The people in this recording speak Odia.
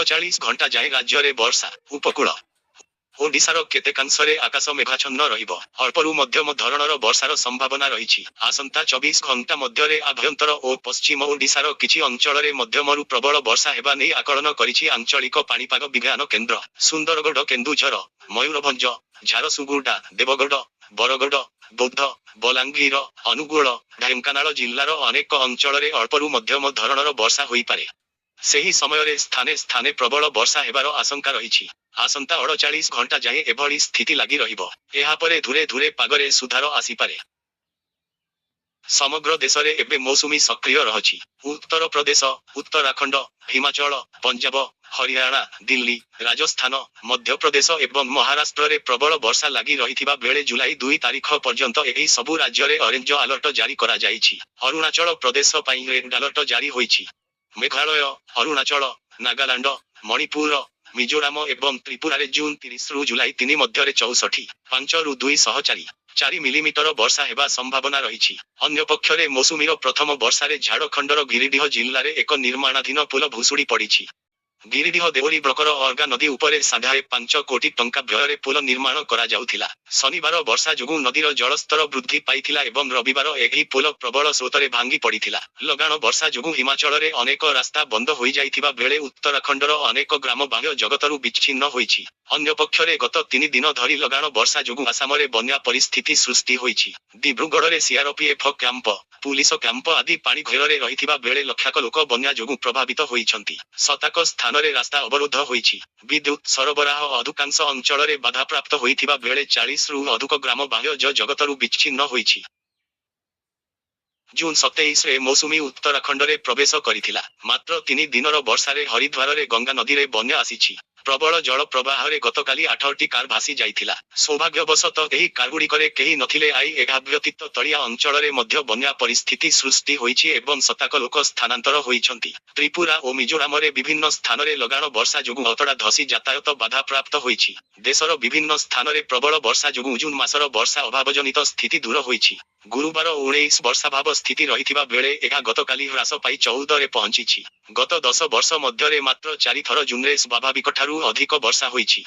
48 ଘଣ୍ଟା ଯାଏ ରାଜ୍ୟରେ ବର୍ଷା। ଉପକୂଳ ଓଡ଼ିଶାର କେତେକାଂଶରେ ଆକାଶ ମେଘାଚ୍ଛନ୍ନ ରହିବ। ଅଳ୍ପରୁ ମଧ୍ୟମ ଧରଣର ବର୍ଷାର ସମ୍ଭାବନା ରହିଛି। ଆସନ୍ତା 24 ଘଣ୍ଟା ମଧ୍ୟରେ ଆଭ୍ୟନ୍ତର ଓ ପଶ୍ଚିମ ଓଡ଼ିଶାର କିଛି ଅଞ୍ଚଳରେ ମଧ୍ୟମରୁ ପ୍ରବଳ ବର୍ଷା ହେବା ନେଇ ଆକଳନ କରିଛି ଆଞ୍ଚଳିକ ପାଣିପାଗ ବିଜ୍ଞାନ କେନ୍ଦ୍ର। ସୁନ୍ଦରଗଡ଼, କେନ୍ଦୁଝର, ମୟୂରଭଞ୍ଜ, ଝାରସୁଗୁଡ଼ା, ଦେବଗଡ଼, ବରଗଡ଼, ବୌଦ୍ଧ, ବଲାଙ୍ଗୀର, ଅନୁଗୁଳ, ଢେଙ୍କାନାଳ ଜିଲ୍ଲାର ଅନେକ ଅଞ୍ଚଳରେ ଅଳ୍ପରୁ ମଧ୍ୟମ ଧରଣର ବର୍ଷା ହୋଇପାରେ। ସେହି ସମୟରେ ସ୍ଥାନେ ସ୍ଥାନେ ପ୍ରବଳ ବର୍ଷା ହେବାର ଆଶଙ୍କା ରହିଛି। ଆସନ୍ତା 48 ଘଣ୍ଟା ଯାଏଁ ଏଭଳି ସ୍ଥିତି ଲାଗି ରହିବ। ଏହାପରେ ଧୀରେ ଧୀରେ ପାଗରେ ସୁଧାର ଆସିପାରେ। ସମଗ୍ର ଦେଶରେ ଏବେ ମୌସୁମୀ ସକ୍ରିୟ ରହିଛି। ଉତ୍ତରପ୍ରଦେଶ, ଉତ୍ତରାଖଣ୍ଡ, ହିମାଚଳ, ପଞ୍ଜାବ, ହରିୟାଣା, ଦିଲ୍ଲୀ, ରାଜସ୍ଥାନ, ମଧ୍ୟପ୍ରଦେଶ ଏବଂ ମହାରାଷ୍ଟ୍ରରେ ପ୍ରବଳ ବର୍ଷା ଲାଗି ରହିଥିବା ବେଳେ ଜୁଲାଇ 2 ତାରିଖ ପର୍ଯ୍ୟନ୍ତ ଏହି ସବୁ ରାଜ୍ୟରେ ଅରେଞ୍ଜ ଆଲର୍ଟ ଜାରି କରାଯାଇଛି। ଅରୁଣାଚଳ ପ୍ରଦେଶ ପାଇଁ ରେଡ୍ ଆଲର୍ଟ ଜାରି ହୋଇଛି। ମେଘାଳୟ, ଅରୁଣାଚଳ, ନାଗାଲାଣ୍ଡ, ମଣିପୁର, ମିଜୋରାମ ଏବଂ ତ୍ରିପୁରାରେ ଜୁନ୍ 30 ରୁ ଜୁଲାଇ 3 ମଧ୍ୟରେ 64.5 ରୁ 204.4 ମିଲିମିଟର ବର୍ଷା ହେବା ସମ୍ଭାବନା ରହିଛି। ଅନ୍ୟପକ୍ଷରେ ମୌସୁମୀର ପ୍ରଥମ ବର୍ଷାରେ ଝାଡ଼ଖଣ୍ଡର ଗିରିଡିହ ଜିଲ୍ଲାରେ ଏକ ନିର୍ମାଣାଧୀନ ପୋଲ ଭୁଶୁଡ଼ି ପଡ଼ିଛି। ଗିରିଡିହ ଦେଓରୀ ବ୍ରକର ଅର୍ଗା ନଦୀ ଉପରେ 5.5 କୋଟି ଟଙ୍କା ବ୍ୟୟରେ ପୋଲ ନିର୍ମାଣ କରାଯାଉଥିଲା। ଶନିବାର ବର୍ଷା ଯୋଗୁଁ ନଦୀର ଜଳସ୍ତର ବୃଦ୍ଧି ପାଇଥିଲା ଏବଂ ରବିବାର ଏହି ପୋଲ ପ୍ରବଳ ସ୍ରୋତରେ ଭାଙ୍ଗି ପଡ଼ିଥିଲା। ଲଗାଣ ବର୍ଷା ଯୋଗୁଁ ହିମାଚଳରେ ଅନେକ ରାସ୍ତା ବନ୍ଦ ହୋଇଯାଇଥିବା ବେଳେ ଉତ୍ତରାଖଣ୍ଡର ଅନେକ ଗ୍ରାମ ବାହ୍ୟ ଜଗତରୁ ବିଚ୍ଛିନ୍ନ ହୋଇଛି। ଅନ୍ୟପକ୍ଷରେ ଗତ 3 ଦିନ ଧରି ଲଗାଣ ବର୍ଷା ଯୋଗୁଁ ଆସାମରେ ବନ୍ୟା ପରିସ୍ଥିତି ସୃଷ୍ଟି ହୋଇଛି। ଦିବ୍ରୁଗଡ଼ରେ ସିଆର୍ପିଏଫ୍ କ୍ୟାମ୍ପ, ପୁଲିସ କ୍ୟାମ୍ପ ଆଦି ପାଣି ଘେରରେ ରହିଥିବା ବେଳେ ଲକ୍ଷାକ ଲୋକ ବନ୍ୟା ଯୋଗୁଁ ପ୍ରଭାବିତ ହୋଇଛନ୍ତି। ଶତାକ ସ୍ଥାନରେ ରାସ୍ତା ଅବରୋଧ ହୋଇଛି। ବିଦ୍ୟୁତ୍ ସରବରାହ ଅଧିକାଂଶ ଅଞ୍ଚଳରେ ବାଧାପ୍ରାପ୍ତ ହୋଇଥିବା ବେଳେ 40 ରୁ ଅଧିକ ଗ୍ରାମ ବାହ୍ୟ ଜଗତରୁ ବିଚ୍ଛିନ୍ନ ହୋଇଛି। ଜୁନ୍ 27ରେ ମୌସୁମୀ ଉତ୍ତରାଖଣ୍ଡରେ ପ୍ରବେଶ କରିଥିଲା। ମାତ୍ର 3 ଦିନର ବର୍ଷାରେ ହରିଦ୍ୱାରରେ ଗଙ୍ଗା ନଦୀରେ ବନ୍ୟା ଆସିଛି। ପ୍ରବଳ ଜଳ ପ୍ରବାହରେ ଗତକାଲି 8ଟି କାର୍ ଭାସି ଯାଇଥିଲା। ସୌଭାଗ୍ୟବଶତଃ ଏହି କାର୍ଗୁଡ଼ିକରେ କେହି ନଥିଲେ। ଏହା ବ୍ୟତୀତ ତଳିଆ ଅଞ୍ଚଳରେ ମଧ୍ୟ ବନ୍ୟା ପରିସ୍ଥିତି ସୃଷ୍ଟି ହୋଇଛି ଏବଂ ଶତାକ ଲୋକ ସ୍ଥାନାନ୍ତର ହୋଇଛନ୍ତି। ତ୍ରିପୁରା ଓ ମିଜୋରାମରେ ବିଭିନ୍ନ ସ୍ଥାନରେ ଲଗାଣ ବର୍ଷା ଯୋଗୁଁ ଅତଡ଼ା ଧସି ଯାତାୟତ ବାଧାପ୍ରାପ୍ତ ହୋଇଛି। ଦେଶର ବିଭିନ୍ନ ସ୍ଥାନରେ ପ୍ରବଳ ବର୍ଷା ଯୋଗୁଁ ଜୁନ୍ ମାସର ବର୍ଷା ଅଭାବଜନିତ ସ୍ଥିତି ଦୂର ହୋଇଛି। ଗୁରୁବାର 19 ବର୍ଷାଭାବ ସ୍ଥିତି ରହିଥିବା ବେଳେ ଏହା ଗତକାଲି ହ୍ରାସ ପାଇ 14ରେ ପହଞ୍ଚିଛି। ଗତ 10 ବର୍ଷ ମଧ୍ୟରେ ମାତ୍ର 4 ଥର ଜୁନ୍ରେ ସ୍ୱାଭାବିକଠାରୁ ଅଧିକ ବର୍ଷା ହୋଇଛି।